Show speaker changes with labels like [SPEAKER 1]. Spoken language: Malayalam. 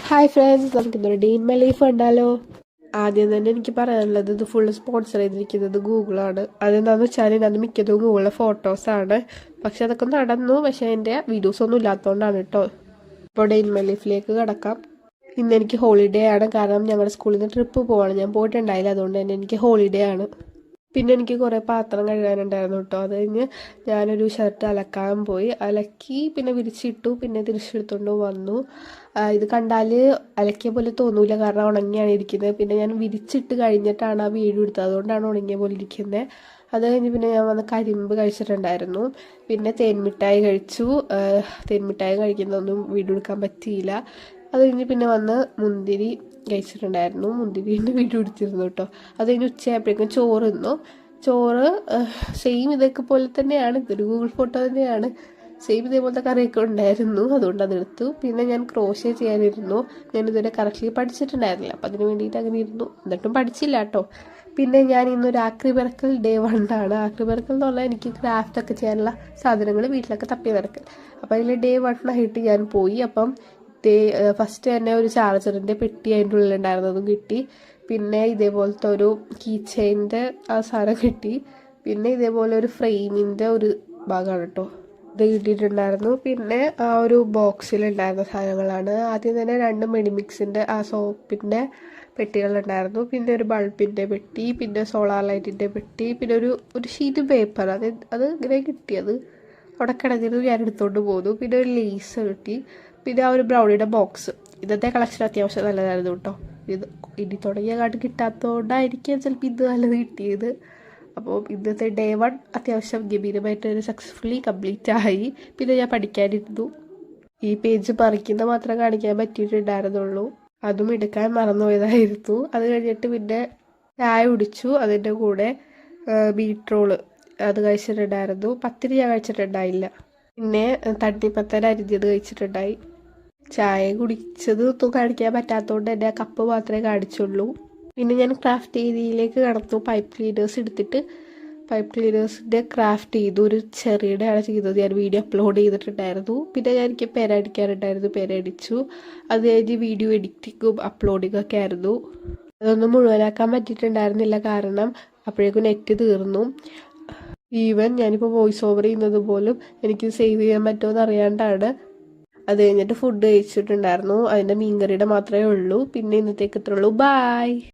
[SPEAKER 1] ഹായ് ഫ്രണ്ട്സ്, നമുക്കിന്നൊരു ഡേ ഇൻ മൈ ലൈഫ് കണ്ടാലോ. ആദ്യം തന്നെ എനിക്ക് പറയാനുള്ളത്, ഇത് ഫുള്ള് സ്പോൺസർ ചെയ്തിരിക്കുന്നത് ഗൂഗിളാണ്. അതെന്താണെന്ന് വെച്ചാൽ ഇതിനകത്ത് മിക്കതും ഗൂഗിളിലെ ഫോട്ടോസാണ്. പക്ഷെ അതൊക്കെ നടന്നു, പക്ഷെ എൻ്റെ വീഡിയോസൊന്നും ഇല്ലാത്തതുകൊണ്ടാണ് കേട്ടോ. ഇപ്പോൾ ഡേ ഇൻ മൈ ലൈഫിലേക്ക് കിടക്കാം. ഇന്ന് എനിക്ക് ഹോളിഡേ ആണ്, കാരണം ഞങ്ങളുടെ സ്കൂളിൽ നിന്ന് ട്രിപ്പ് പോവാണ്. ഞാൻ പോയിട്ടുണ്ടായില്ല, അതുകൊണ്ട് തന്നെ എനിക്ക് ഹോളിഡേ ആണ്. പിന്നെ എനിക്ക് കുറേ പാത്രം കഴുകാനുണ്ടായിരുന്നു കേട്ടോ. അത് കഴിഞ്ഞ് ഞാനൊരു ഷർട്ട് അലക്കാൻ പോയി, അലക്കി പിന്നെ വിരിച്ചിട്ടു, പിന്നെ തിരിച്ചെടുത്തുകൊണ്ട് വന്നു. ഇത് കണ്ടാൽ അലക്കിയ പോലെ തോന്നൂല, കാരണം ഉണങ്ങിയാണ് ഇരിക്കുന്നത്. പിന്നെ ഞാൻ വിരിച്ചിട്ട് കഴിഞ്ഞിട്ടാണ് ആ വീഡിയോ എടുത്തത്, അതുകൊണ്ടാണ് ഉണങ്ങിയ പോലെ ഇരിക്കുന്നത്. അത് കഴിഞ്ഞ് പിന്നെ ഞാൻ വന്ന് കരിമ്പ് കഴിച്ചിട്ടുണ്ടായിരുന്നു, പിന്നെ തേൻമിഠായി കഴിച്ചു. തേൻമിഠായി കഴിക്കുന്നതൊന്നും വീഡിയോ എടുക്കാൻ പറ്റിയില്ല. അത് കഴിഞ്ഞ് പിന്നെ വന്ന് മുന്തിരി കഴിച്ചിട്ടുണ്ടായിരുന്നു, മുന്തിരിൻ്റെ വീഡിയോ എടുത്തിരുന്നു കേട്ടോ. അത് കഴിഞ്ഞ് ഉച്ചയായപ്പോഴേക്കും ചോറ് തിന്നു. ചോറ് സെയിം ഇതൊക്കെ പോലെ തന്നെയാണ്, ഇതൊരു ഗൂഗിൾ ഫോട്ടോ തന്നെയാണ്. സെയിം ഇതേപോലത്തെ കറിയൊക്കെ ഉണ്ടായിരുന്നു, അതുകൊണ്ട് അതെടുത്തു. പിന്നെ ഞാൻ ക്രോഷ്യ ചെയ്യാനിരുന്നു. ഞാനിതുവരെ കറക്റ്റ്ലി പഠിച്ചിട്ടുണ്ടായിരുന്നില്ല, അപ്പം അതിന് വേണ്ടിയിട്ട് അങ്ങനെ ഇരുന്നു. എന്നിട്ടും പഠിച്ചില്ല കേട്ടോ. പിന്നെ ഞാൻ ഇന്നൊരു ആക്രി പെറുക്കൽ ഡേ 1 ആണ്. ആക്രി പെറുക്കൽ എന്ന് പറഞ്ഞാൽ എനിക്ക് ക്രാഫ്റ്റ് ഒക്കെ ചെയ്യാനുള്ള സാധനങ്ങൾ വീട്ടിലൊക്കെ തപ്പി നടക്കൽ. അപ്പോൾ അതിൽ ഡേ 1 ആയിട്ട് ഞാൻ പോയി. അപ്പം ഫസ്റ്റ് തന്നെ ഒരു ചാർജറിൻ്റെ പെട്ടി അതിൻ്റെ ഉള്ളിലുണ്ടായിരുന്നതും കിട്ടി. പിന്നെ ഇതേപോലത്തെ ഒരു കീ ചെയിൻ്റെ ആ സാധനം കിട്ടി. പിന്നെ ഇതേപോലെ ഒരു ഫ്രെയിമിൻ്റെ ഒരു ഭാഗമാണ് കേട്ടോ, ഇത് കിട്ടിയിട്ടുണ്ടായിരുന്നു. പിന്നെ ആ ഒരു ബോക്സിലുണ്ടായിരുന്ന സാധനങ്ങളാണ്. ആദ്യം തന്നെ 2 മെഡിമിക്സിൻ്റെ ആ സോപ്പിൻ്റെ പെട്ടികളുണ്ടായിരുന്നു. പിന്നെ ഒരു ബൾബിൻ്റെ പെട്ടി, പിന്നെ സോളാർ ലൈറ്റിൻ്റെ പെട്ടി, പിന്നെ ഒരു ഷീറ്റ് പേപ്പർ, അത് ഇങ്ങനെ കിട്ടിയത് അവിടെ കിടന്നിട്ട് ഞാൻ എടുത്തുകൊണ്ട് പോന്നു. പിന്നെ ഒരു ലേസ് കിട്ടി. പിന്നെ ആ ഒരു ബ്രൗണിയുടെ ബോക്സ്. ഇന്നത്തെ കളക്ഷൻ അത്യാവശ്യം നല്ലതായിരുന്നു കേട്ടോ. ഇത് ഇനി തുടങ്ങിയ കാട്ട് കിട്ടാത്തതുകൊണ്ടായിരിക്കും ചിലപ്പോൾ ഇത് നല്ലത് കിട്ടിയത്. അപ്പോൾ ഇന്നത്തെ ഡേ 1 അത്യാവശ്യം ഗംഭീരമായിട്ട് സക്സസ്ഫുള്ളി കംപ്ലീറ്റ് ആയി. പിന്നെ ഞാൻ പഠിക്കാനിരുന്നു. ഈ പേജ് പറിക്കുന്ന മാത്രം കാണിക്കാൻ പറ്റിയിട്ടുണ്ടായിരുന്നുള്ളൂ, അതും എടുക്കാൻ മറന്നുപോയതായിരുന്നു. അത് കഴിഞ്ഞിട്ട് പിന്നെ ചായ കുടിച്ചു. അതിൻ്റെ കൂടെ ബീട്രോള് അത് കഴിച്ചിട്ടുണ്ടായിരുന്നു. പത്തിരി ഞാൻ കഴിച്ചിട്ടുണ്ടായില്ല. പിന്നെ തണ്ണിമത്തൻ അരിഞ്ഞത് കഴിച്ചിട്ടുണ്ടായി. ചായ കുടിച്ചത് ഒന്നും കാണിക്കാൻ പറ്റാത്തതുകൊണ്ട് തന്നെ കപ്പ് മാത്രമേ കാണിച്ചുള്ളൂ. പിന്നെ ഞാൻ ക്രാഫ്റ്റ് ഏരിയയിലേക്ക് കടന്നു. പൈപ്പ് ക്ലീനേഴ്സ് എടുത്തിട്ട് പൈപ്പ് ക്ലീനേഴ്സിൻ്റെ ക്രാഫ്റ്റ് ചെയ്തു. ഒരു ചെറിയുടെയാണ് ചെയ്തത്, ഞാൻ വീഡിയോ അപ്ലോഡ് ചെയ്തിട്ടുണ്ടായിരുന്നു. പിന്നെ എനിക്ക് പേരടിക്കാനുണ്ടായിരുന്നു, പേരടിച്ചു. അത് കഴിഞ്ഞ് വീഡിയോ എഡിറ്റിങ്ങും അപ്ലോഡിങ്ങും ഒക്കെ ആയിരുന്നു. അതൊന്നും മുഴുവനാക്കാൻ പറ്റിയിട്ടുണ്ടായിരുന്നില്ല, കാരണം അപ്പോഴേക്കും നെറ്റ് തീർന്നു. ഈവൻ ഞാനിപ്പോൾ വോയിസ് ഓവർ ചെയ്യുന്നത് പോലും എനിക്ക് സേവ് ചെയ്യാൻ പറ്റുമെന്ന് അറിയാണ്ടാണ്. അത് കഴിഞ്ഞിട്ട് ഫുഡ് കഴിച്ചിട്ടുണ്ടായിരുന്നു. അതിൻ്റെ മീൻകറിയുടെ മാത്രമേ ഉള്ളൂ. പിന്നെ ഇന്നത്തേക്ക് ഇത്രേ ഉള്ളൂ. ബായ്.